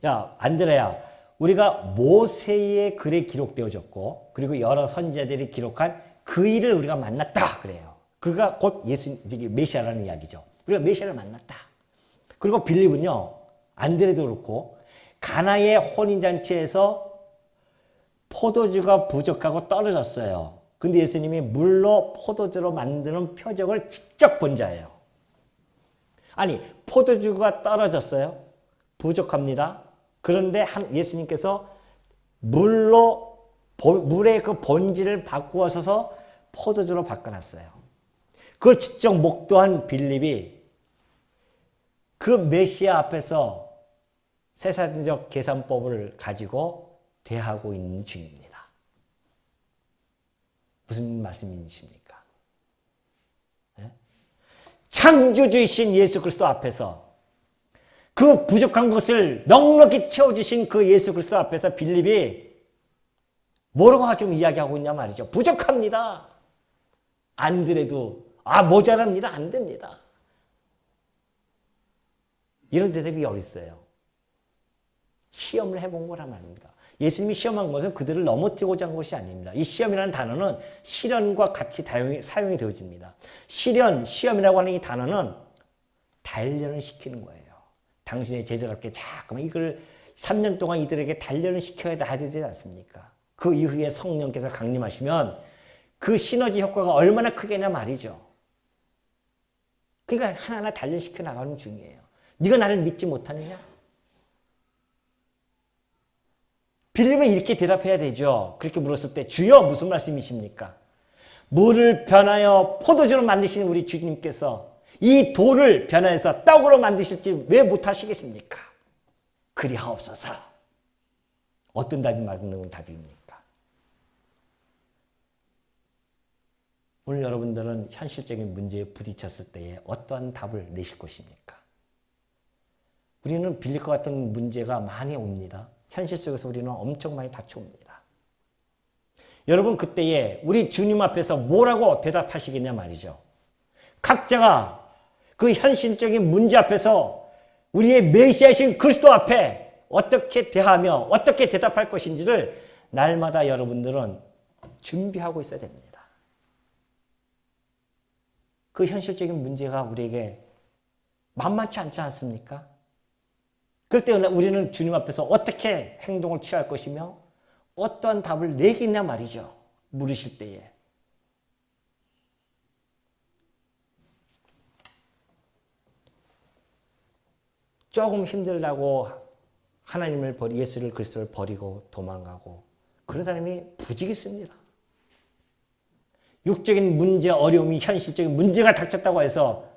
야, 안드레야, 우리가 모세의 글에 기록되어졌고, 그리고 여러 선지자들이 기록한 그 일을 우리가 만났다. 그래요. 그가 곧 메시아라는 이야기죠. 우리가 메시아를 만났다. 그리고 빌립은요, 안드레도 그렇고, 가나의 혼인잔치에서 포도주가 부족하고 떨어졌어요. 근데 예수님이 물로 포도주로 만드는 표적을 직접 본 자예요. 아니, 포도주가 떨어졌어요. 부족합니다. 그런데 예수님께서 물의 그 본질을 바꾸어서 포도주로 바꿔놨어요. 그걸 직접 목도한 빌립이 그 메시아 앞에서 세상적 계산법을 가지고 대하고 있는 중입니다. 무슨 말씀이십니까? 네? 창조주이신 예수 그리스도 앞에서 그 부족한 것을 넉넉히 채워주신 그 예수 그리스도 앞에서 빌립이 뭐라고 지금 이야기하고 있냐 말이죠. 부족합니다. 안드레도 모자랍니다. 안 됩니다. 이런 대답이 어딨어요. 시험을 해본 거란 말입니다. 예수님이 시험한 것은 그들을 넘어뜨리고자 한 것이 아닙니다. 이 시험이라는 단어는 시련과 같이 사용이 되어집니다. 시험이라고 하는 이 단어는 단련을 시키는 거예요. 당신의 제자답게 자꾸만 이걸 3년 동안 이들에게 단련을 시켜야 되지 않습니까? 그 이후에 성령께서 강림하시면 그 시너지 효과가 얼마나 크겠냐 말이죠. 그러니까 하나하나 단련시켜 나가는 중이에요. 네가 나를 믿지 못하느냐? 빌립은 이렇게 대답해야 되죠. 그렇게 물었을 때 주여 무슨 말씀이십니까? 물을 변하여 포도주로 만드신 우리 주님께서 이 돌을 변화해서 떡으로 만드실지 왜 못하시겠습니까? 그리하옵소서. 어떤 답이 맞는 답입니까? 오늘 여러분들은 현실적인 문제에 부딪혔을 때에 어떠한 답을 내실 것입니까? 우리는 빌립과 같은 문제가 많이 옵니다. 현실 속에서 우리는 엄청 많이 다쳐옵니다. 여러분 그때에 우리 주님 앞에서 뭐라고 대답하시겠냐 말이죠. 각자가 그 현실적인 문제 앞에서 우리의 메시아이신 그리스도 앞에 어떻게 대하며 어떻게 대답할 것인지를 날마다 여러분들은 준비하고 있어야 됩니다. 그 현실적인 문제가 우리에게 만만치 않지 않습니까? 그럴 때 우리는 주님 앞에서 어떻게 행동을 취할 것이며 어떠한 답을 내겠냐 말이죠. 물으실 때에. 조금 힘들다고 하나님을 예수를 그리스도를 버리고 도망가고 그런 사람이 부지기 있습니다. 육적인 문제, 어려움이 현실적인 문제가 닥쳤다고 해서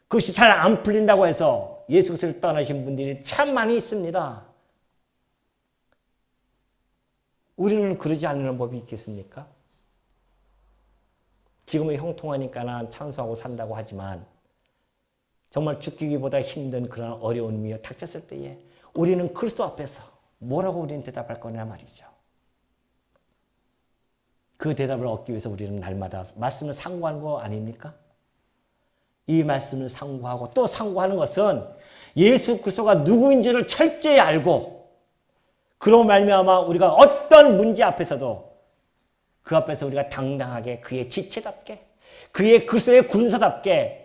그것이 잘 안 풀린다고 해서 예수 그리스도를 떠나신 분들이 참 많이 있습니다. 우리는 그러지 않는 법이 있겠습니까? 지금은 형통하니까 찬송하고 산다고 하지만 정말 죽기보다 힘든 그런 어려움이 닥쳤을 때에 우리는 그리스도 앞에서 뭐라고 우리는 대답할 거냐 말이죠. 그 대답을 얻기 위해서 우리는 날마다 말씀을 상고하는 거 아닙니까? 이 말씀을 상고하고 또 상고하는 것은 예수 그리스도가 누구인지를 철저히 알고 그로 말미암아 우리가 어떤 문제 앞에서도 그 앞에서 우리가 당당하게 그의 지체답게 그의 그리스도의 군사답게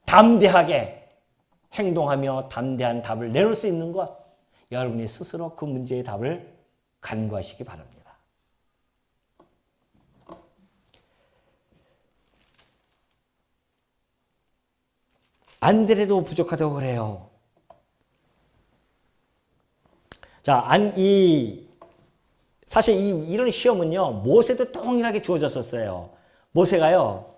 담대하게 행동하며 담대한 답을 내놓을 수 있는 것 여러분이 스스로 그 문제의 답을 간구하시기 바랍니다. 안드레도 부족하다고 그래요. 자, 이 사실 이런 시험은요, 모세도 동일하게 주어졌었어요. 모세가요,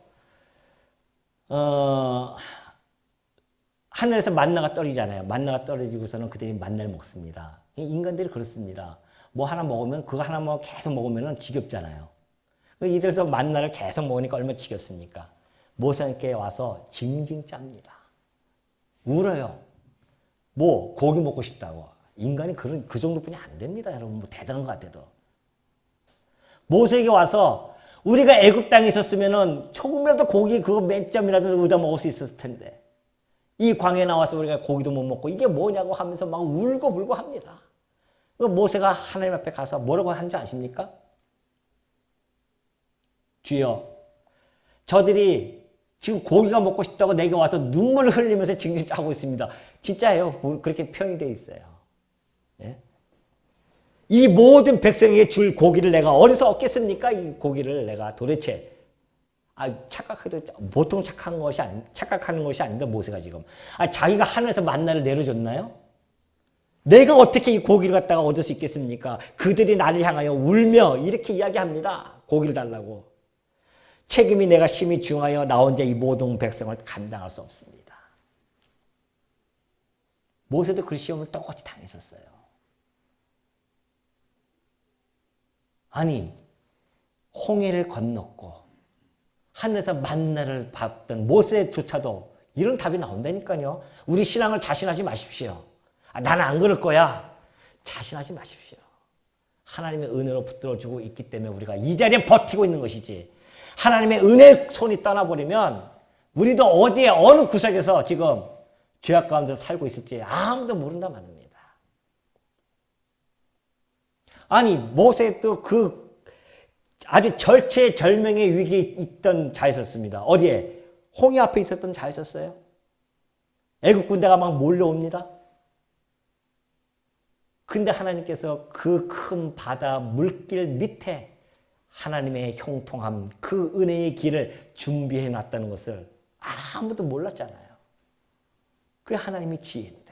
하늘에서 만나가 떨어지잖아요. 만나가 떨어지고서는 그들이 만나를 먹습니다. 인간들이 그렇습니다. 뭐 하나 먹으면 그거 하나 계속 먹으면 지겹잖아요. 이들도 만나를 계속 먹으니까 얼마나 지겹습니까? 모세께 와서 징징 짭니다. 울어요. 뭐 고기 먹고 싶다고. 인간이 그 정도뿐이 안 됩니다. 여러분 뭐 대단한 것 같아도. 모세에게 와서 우리가 애굽 땅에 있었으면은 조금이라도 고기 그거 몇 점이라도 얻어 먹을 수 있었을 텐데 이 광야에 나와서 우리가 고기도 못 먹고 이게 뭐냐고 하면서 막 울고불고 합니다. 모세가 하나님 앞에 가서 뭐라고 한 줄 아십니까? 주여, 저들이 지금 고기가 먹고 싶다고 내게 와서 눈물을 흘리면서 징징 짜고 있습니다. 진짜예요. 그렇게 표현이 되어 있어요. 예? 이 모든 백성에게 줄 고기를 내가 어디서 얻겠습니까? 이 고기를 내가 도대체 착각해도 보통 착각하는 것이 아닌가 모세가 지금. 자기가 하늘에서 만나를 내려줬나요? 내가 어떻게 이 고기를 갖다가 얻을 수 있겠습니까? 그들이 나를 향하여 울며 이렇게 이야기합니다. 고기를 달라고. 책임이 내가 심히 중하여 나 혼자 이 모든 백성을 감당할 수 없습니다. 모세도 그 시험을 똑같이 당했었어요. 아니, 홍해를 건넜고 하늘에서 만나를 받던 모세조차도 이런 답이 나온다니까요. 우리 신앙을 자신하지 마십시오. 나는 안 그럴 거야. 자신하지 마십시오. 하나님의 은혜로 붙들어주고 있기 때문에 우리가 이 자리에 버티고 있는 것이지. 하나님의 은혜 손이 떠나버리면 우리도 어디에 어느 구석에서 지금 죄악 가운데 살고 있을지 아무도 모른다 말입니다. 아니 모세도 그 아주 절체절명의 위기에 있던 자였었습니다. 어디에? 홍해 앞에 있었던 자였었어요. 애국 군대가 막 몰려옵니다. 근데 하나님께서 그 큰 바다 물길 밑에 하나님의 형통함, 그 은혜의 길을 준비해 놨다는 것을 아무도 몰랐잖아요. 그게 하나님의 지혜인데.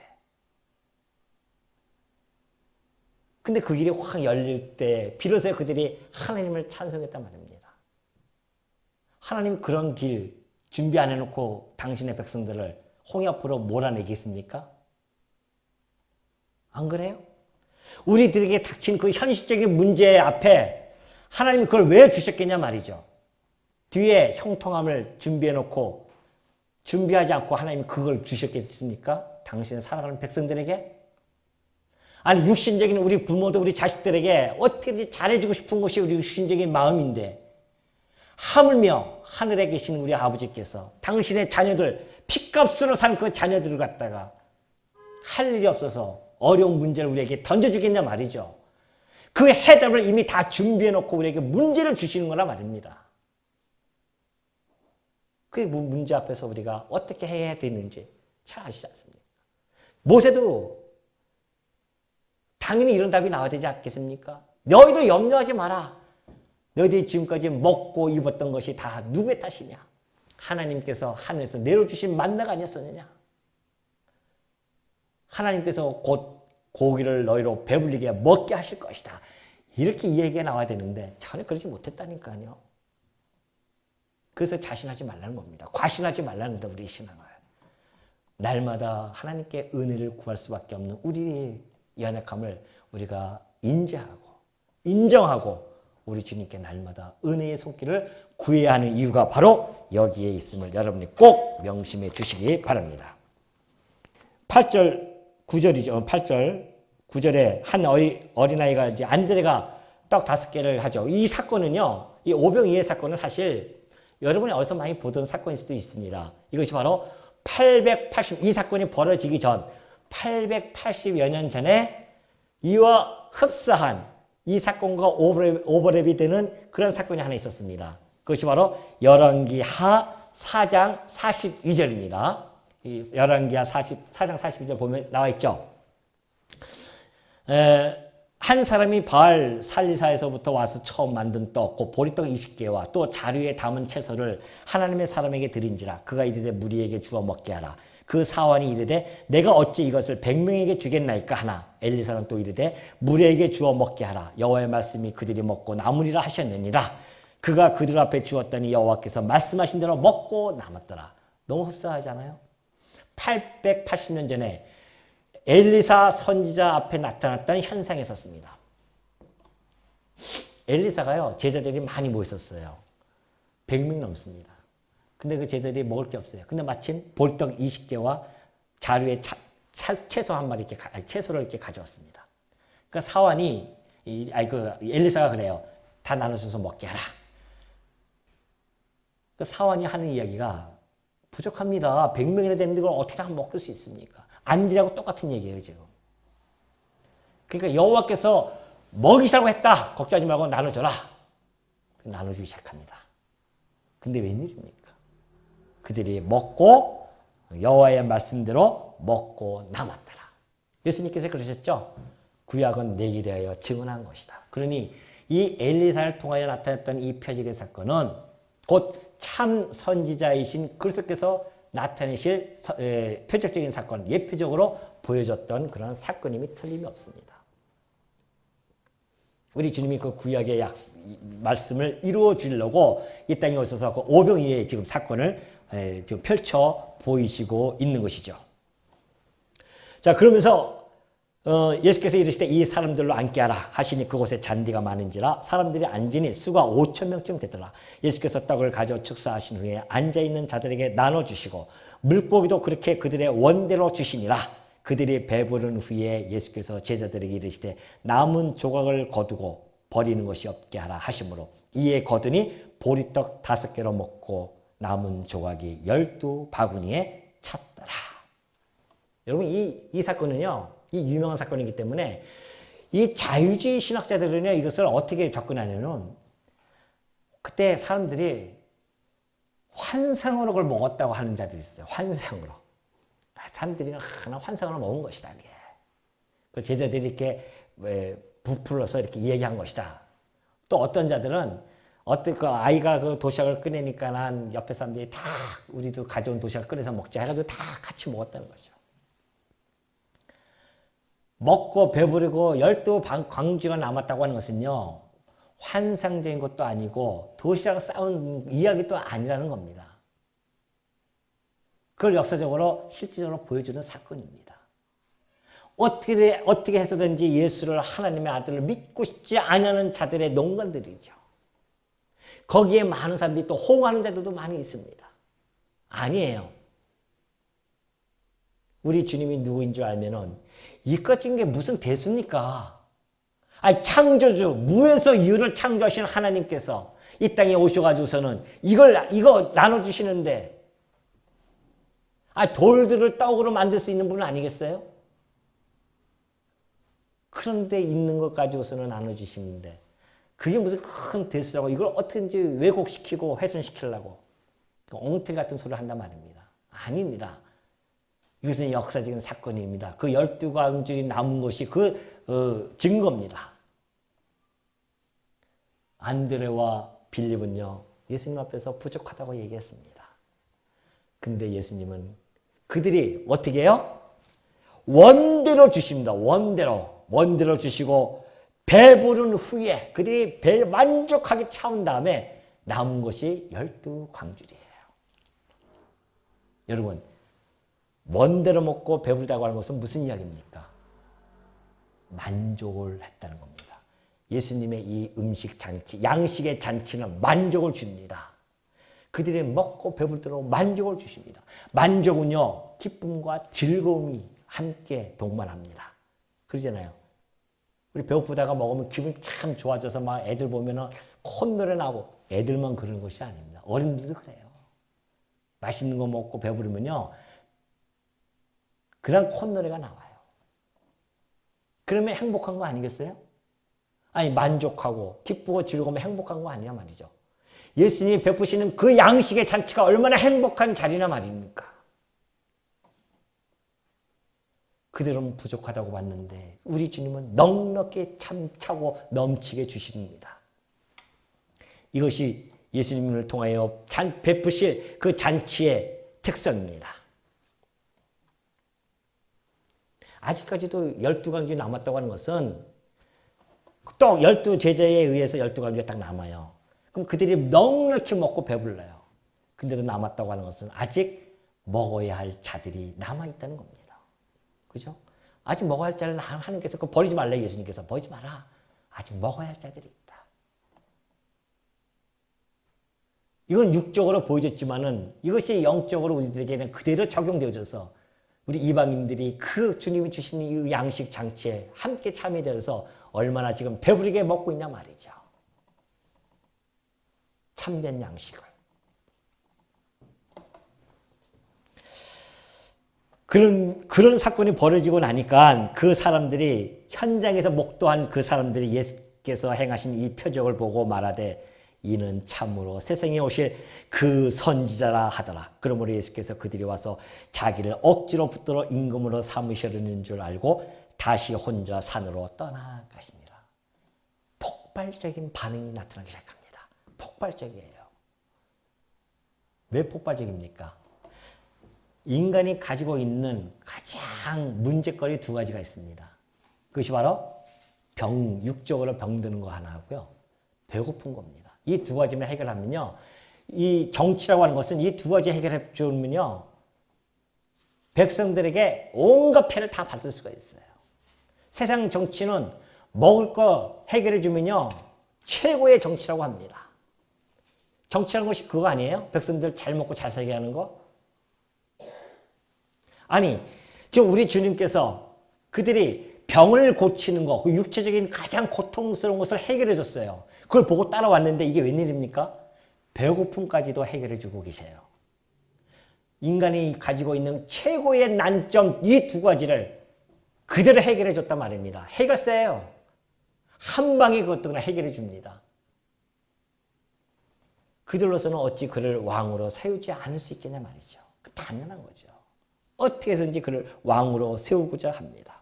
근데 그 길이 확 열릴 때 비로소 그들이 하나님을 찬송했단 말입니다. 하나님이 그런 길 준비 안 해놓고 당신의 백성들을 홍해 앞으로 몰아내겠습니까? 안 그래요? 우리들에게 닥친 그 현실적인 문제 앞에 하나님이 그걸 왜 주셨겠냐 말이죠. 뒤에 형통함을 준비해놓고 준비하지 않고 하나님이 그걸 주셨겠습니까? 당신의 살아가는 백성들에게? 아니 육신적인 우리 부모도 우리 자식들에게 어떻게든지 잘해주고 싶은 것이 우리 육신적인 마음인데 하물며 하늘에 계신 우리 아버지께서 당신의 자녀들 핏값으로 산 그 자녀들을 갖다가 할 일이 없어서 어려운 문제를 우리에게 던져주겠냐 말이죠. 그 해답을 이미 다 준비해놓고 우리에게 문제를 주시는 거란 말입니다. 그 문제 앞에서 우리가 어떻게 해야 되는지 잘 아시지 않습니까? 모세도 당연히 이런 답이 나와야 되지 않겠습니까? 너희들 염려하지 마라. 너희들이 지금까지 먹고 입었던 것이 다 누구의 탓이냐? 하나님께서 하늘에서 내려주신 만나가 아니었었느냐? 하나님께서 곧 고기를 너희로 배불리게 먹게 하실 것이다. 이렇게 이 얘기가 나와야 되는데 전혀 그러지 못했다니까요. 그래서 자신하지 말라는 겁니다. 과신하지 말라는 겁니다. 우리 신앙을. 날마다 하나님께 은혜를 구할 수밖에 없는 우리의 연약함을 우리가 인지하고 인정하고 우리 주님께 날마다 은혜의 손길을 구해야 하는 이유가 바로 여기에 있음을 여러분이 꼭 명심해 주시기 바랍니다. 8절 9절이죠. 8절 9절에 한 어린아이가 이제 안드레가 떡 5개를 하죠. 이 사건은요. 이 오병이의 사건은 사실 여러분이 어디서 많이 보던 사건일 수도 있습니다. 이것이 바로 이 사건이 벌어지기 전 880여 년 전에 이와 흡사한 이 사건과 오버랩이 되는 그런 사건이 하나 있었습니다. 그것이 바로 열왕기하 4장 42절입니다. 이 열왕기하 4장 42절 보면 나와 있죠. 한 사람이 바알 살리사에서부터 와서 처음 만든 떡, 그 보리떡 20개와 또 자루에 담은 채소를 하나님의 사람에게 드린지라 그가 이르되 무리에게 주어 먹게 하라. 그 사환이 이르되 내가 어찌 이것을 100명에게 주겠나이까 하나 엘리사는 또 이르되 무리에게 주어 먹게 하라. 여호와의 말씀이 그들이 먹고 남으리라 하셨느니라. 그가 그들 앞에 주었더니 여호와께서 말씀하신 대로 먹고 남았더라. 너무 흡사하잖아요. 880년 전에 엘리사 선지자 앞에 나타났던 현상이 있었습니다. 엘리사가요, 제자들이 많이 모였었어요. 100명 넘습니다. 근데 그 제자들이 먹을 게 없어요. 근데 마침 볼떡 20개와 자루에 채소 한 마리 채소를 이렇게 가져왔습니다. 그러니까 사환이, 엘리사가 그래요. 다 나눠줘서 먹게 하라. 그 사환이 하는 이야기가 부족합니다. 100명이나 되는데 그걸 어떻게 다 먹을 수 있습니까? 안 되라고 똑같은 얘기예요, 지금. 그러니까 여호와께서 먹이시라고 했다. 걱정하지 말고 나눠줘라. 나눠주기 시작합니다. 근데 웬일입니까? 그들이 먹고 여호와의 말씀대로 먹고 남았더라. 예수님께서 그러셨죠? 구약은 내게 대하여 증언한 것이다. 그러니 이 엘리사를 통하여 나타났던 이 표적의 사건은 곧 참 선지자이신 그리스도께서 나타내실 표적적인 사건, 예표적으로 보여줬던 그런 사건임이 틀림이 없습니다. 우리 주님이 그 구약의 말씀을 이루어 주려고 이 땅에 오셔서 그 오병이의 지금 사건을 지금 펼쳐 보이시고 있는 것이죠. 자, 그러면서 예수께서 이르시되 이 사람들로 앉게 하라 하시니 그곳에 잔디가 많은지라 사람들이 앉으니 수가 5,000명쯤 되더라. 예수께서 떡을 가져 축사하신 후에 앉아있는 자들에게 나눠주시고 물고기도 그렇게 그들의 원대로 주시니라. 그들이 배부른 후에 예수께서 제자들에게 이르시되 남은 조각을 거두고 버리는 것이 없게 하라 하시므로 이에 거두니 보리떡 5개로 먹고 남은 조각이 12바구니에 찼더라. 여러분 이 사건은요, 이 유명한 사건이기 때문에 이 자유주의 신학자들은요, 이것을 어떻게 접근하냐면 그때 사람들이 환상으로 그걸 먹었다고 하는 자들이 있어요. 환상으로. 사람들이 하나 환상으로 먹은 것이다. 그 제자들이 이렇게 부풀어서 이렇게 이야기한 것이다. 또 어떤 자들은 어떤 그 아이가 그 도시락을 꺼내니까 난 옆에 사람들이 다 우리도 가져온 도시락을 꺼내서 먹자 해가지고 다 같이 먹었다는 거죠. 먹고 배부르고 12광주가 남았다고 하는 것은요, 환상적인 것도 아니고 도시락을 쌓은 이야기도 아니라는 겁니다. 그걸 역사적으로 실질적으로 보여주는 사건입니다. 어떻게 해서든지 예수를 하나님의 아들을 믿고 싶지 않은 자들의 농간들이죠. 거기에 많은 사람들이 또 호응하는 자들도 많이 있습니다. 아니에요. 우리 주님이 누구인 줄 알면은 이까진 게 무슨 대수입니까? 아니, 창조주, 무에서 유를 창조하신 하나님께서 이 땅에 오셔가지고서는 이거 나눠주시는데, 돌들을 떡으로 만들 수 있는 분은 아니겠어요? 그런데 있는 것 가지고서는 나눠주시는데, 그게 무슨 큰 대수라고 이걸 어떻게든지 왜곡시키고 훼손시키려고 엉터리 같은 소리를 한단 말입니다. 아닙니다. 이것은 역사적인 사건입니다. 그 12광줄이 남은 것이 그 증거입니다. 안드레와 빌립은요, 예수님 앞에서 부족하다고 얘기했습니다. 근데 예수님은 그들이 어떻게 해요? 원대로 주십니다. 원대로 주시고 배부른 후에 그들이 배를 만족하게 차운 다음에 남은 것이 12광줄이에요. 여러분, 원대로 먹고 배부르다고 하는 것은 무슨 이야기입니까? 만족을 했다는 겁니다. 예수님의 이 음식 잔치, 양식의 잔치는 만족을 줍니다. 그들이 먹고 배부르도록 만족을 주십니다. 만족은요, 기쁨과 즐거움이 함께 동반합니다. 그러잖아요. 우리 배고프다가 먹으면 기분이 참 좋아져서 막 애들 보면은 콧노래 나고, 애들만 그러는 것이 아닙니다. 어른들도 그래요. 맛있는 거 먹고 배부르면요, 그냥 콧노래가 나와요. 그러면 행복한 거 아니겠어요? 아니, 만족하고 기쁘고 즐거우면 행복한 거 아니냐 말이죠. 예수님이 베푸시는 그 양식의 잔치가 얼마나 행복한 자리나 말입니까? 그들은 부족하다고 봤는데 우리 주님은 넉넉히 참차고 넘치게 주십니다. 이것이 예수님을 통하여 베푸실 그 잔치의 특성입니다. 아직까지도 12강주 남았다고 하는 것은 또 12제자에 의해서 12강주가 딱 남아요. 그럼 그들이 넉넉히 먹고 배불러요. 근데도 남았다고 하는 것은 아직 먹어야 할 자들이 남아있다는 겁니다. 그죠? 아직 먹어야 할 자를 하나님께서 버리지 말라, 예수님께서. 버리지 마라. 아직 먹어야 할 자들이 있다. 이건 육적으로 보여줬지만은 이것이 영적으로 우리들에게는 그대로 적용되어져서 우리 이방인들이 그 주님이 주신 이 양식 장치에 함께 참여되어서 얼마나 지금 배부르게 먹고 있냐 말이죠. 참된 양식을. 그런 사건이 벌어지고 나니까 그 사람들이 현장에서 목도한 그 사람들이 예수께서 행하신 이 표적을 보고 말하되 이는 참으로 세상에 오실 그 선지자라 하더라. 그러므로 예수께서 그들이 와서 자기를 억지로 붙들어 임금으로 삼으시려는 줄 알고 다시 혼자 산으로 떠나가시니라. 폭발적인 반응이 나타나기 시작합니다. 폭발적이에요. 왜 폭발적입니까? 인간이 가지고 있는 가장 문제거리 두 가지가 있습니다. 그것이 바로 육적으로 병드는 거 하나 하고요. 배고픈 겁니다. 이 두 가지만 해결하면요. 이 정치라고 하는 것은 이 두 가지 해결해 주면요. 백성들에게 온갖 패를 다 받을 수가 있어요. 세상 정치는 먹을 거 해결해 주면요. 최고의 정치라고 합니다. 정치라는 것이 그거 아니에요? 백성들 잘 먹고 잘 살게 하는 거? 아니, 지금 우리 주님께서 그들이 병을 고치는 거, 그 육체적인 가장 고통스러운 것을 해결해 줬어요. 그걸 보고 따라왔는데 이게 웬일입니까? 배고픔까지도 해결해 주고 계세요. 인간이 가지고 있는 최고의 난점 이 두 가지를 그대로 해결해 줬단 말입니다. 해결사예요. 한 방에 그것도 그냥 해결해 줍니다. 그들로서는 어찌 그를 왕으로 세우지 않을 수 있겠냐 말이죠. 당연한 거죠. 어떻게 해서든지 그를 왕으로 세우고자 합니다.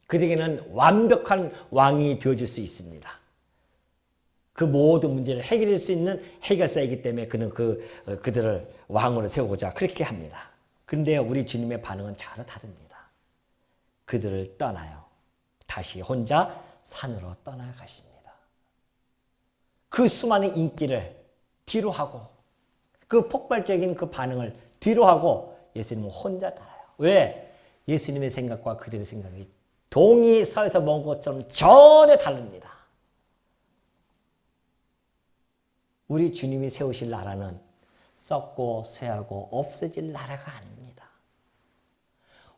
그들에게는 완벽한 왕이 되어줄 수 있습니다. 그 모든 문제를 해결할 수 있는 해결사이기 때문에 그는 그들을 왕으로 세우고자 그렇게 합니다. 그런데 우리 주님의 반응은 전혀 다릅니다. 그들을 떠나요. 다시 혼자 산으로 떠나가십니다. 그 수많은 인기를 뒤로 하고 그 폭발적인 그 반응을 뒤로 하고 예수님은 혼자 따라요. 왜? 예수님의 생각과 그들의 생각이 동이 서에서 먹은 것처럼 전혀 다릅니다. 우리 주님이 세우실 나라는 썩고 쇠하고 없어질 나라가 아닙니다.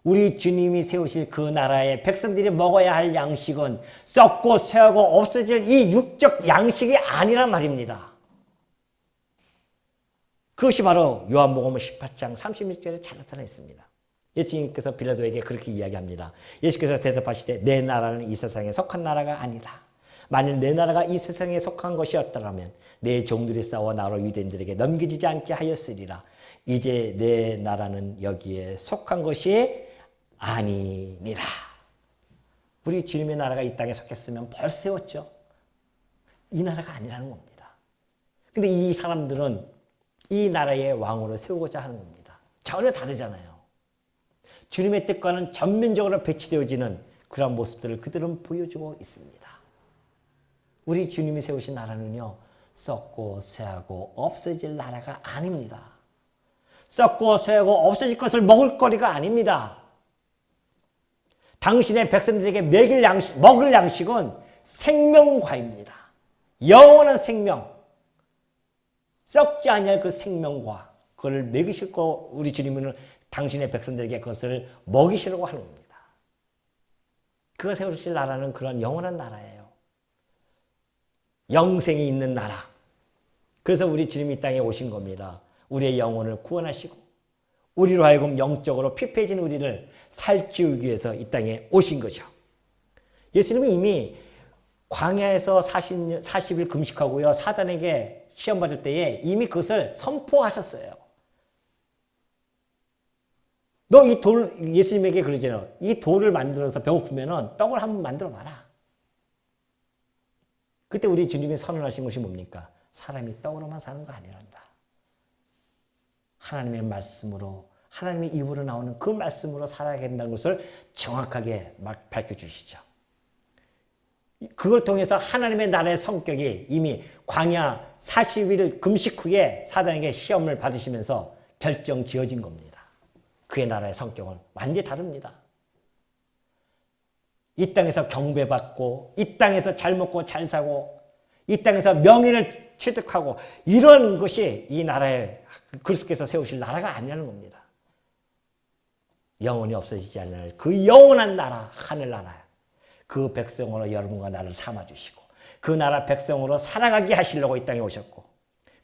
우리 주님이 세우실 그 나라의 백성들이 먹어야 할 양식은 썩고 쇠하고 없어질 이 육적 양식이 아니란 말입니다. 그것이 바로 요한복음 18장 36절에 잘 나타나 있습니다. 예수님께서 빌라도에게 그렇게 이야기합니다. 예수께서 대답하시되 내 나라는 이 세상에 속한 나라가 아니다. 만일 내 나라가 이 세상에 속한 것이었더라면 내 종들이 싸워 나로 유대인들에게 넘겨지지 않게 하였으리라. 이제 내 나라는 여기에 속한 것이 아니니라. 우리 주님의 나라가 이 땅에 속했으면 벌써 세웠죠. 이 나라가 아니라는 겁니다. 근데 이 사람들은 이 나라의 왕으로 세우고자 하는 겁니다. 전혀 다르잖아요. 주님의 뜻과는 전면적으로 배치되어지는 그런 모습들을 그들은 보여주고 있습니다. 우리 주님이 세우신 나라는요. 썩고 쇠하고 없어질 나라가 아닙니다. 썩고 쇠하고 없어질 것을 먹을 거리가 아닙니다. 당신의 백성들에게 먹을 양식은 생명과입니다. 영원한 생명. 썩지 아니할 그 생명과 그걸 먹이실 거 우리 주님은 당신의 백성들에게 그것을 먹이시려고 하는 겁니다. 그가 세우실 나라는 그런 영원한 나라예요. 영생이 있는 나라. 그래서 우리 주님이 이 땅에 오신 겁니다. 우리의 영혼을 구원하시고 우리로 하여금 영적으로 피폐해진 우리를 살찌우기 위해서 이 땅에 오신 거죠. 예수님은 이미 광야에서 40일 금식하고요. 사단에게 시험 받을 때에 이미 그것을 선포하셨어요. 너 이 돌, 예수님에게 그러잖아요. 이 돌을 만들어서 배고프면 떡을 한번 만들어 봐라. 그때 우리 주님이 선언하신 것이 뭡니까? 사람이 떡으로만 사는 거 아니란다. 하나님의 말씀으로 하나님의 입으로 나오는 그 말씀으로 살아야 된다는 것을 정확하게 막 밝혀주시죠. 그걸 통해서 하나님의 나라의 성격이 이미 광야 40일 금식 후에 사단에게 시험을 받으시면서 결정 지어진 겁니다. 그의 나라의 성격은 완전히 다릅니다. 이 땅에서 경배받고 이 땅에서 잘 먹고 잘 사고 이 땅에서 명예를 취득하고 이런 것이 이 나라의 그리스도께서 세우실 나라가 아니라는 겁니다. 영원히 없어지지 않을 그 영원한 나라, 하늘나라. 그 백성으로 여러분과 나를 삼아주시고 그 나라 백성으로 살아가게 하시려고 이 땅에 오셨고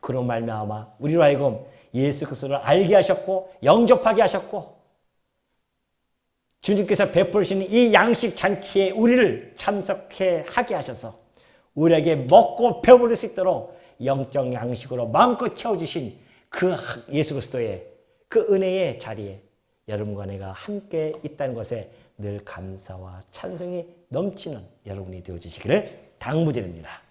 그로 말미암아 우리로 하여금 예수 그리스도를 알게 하셨고 영접하게 하셨고 주님께서 베푸시는 이 양식 잔치에 우리를 참석해 하게 하셔서 우리에게 먹고 배부를 수 있도록 영적 양식으로 마음껏 채워주신 그 예수 그리스도의 그 은혜의 자리에 여러분과 내가 함께 있다는 것에 늘 감사와 찬송이 넘치는 여러분이 되어주시기를 당부드립니다.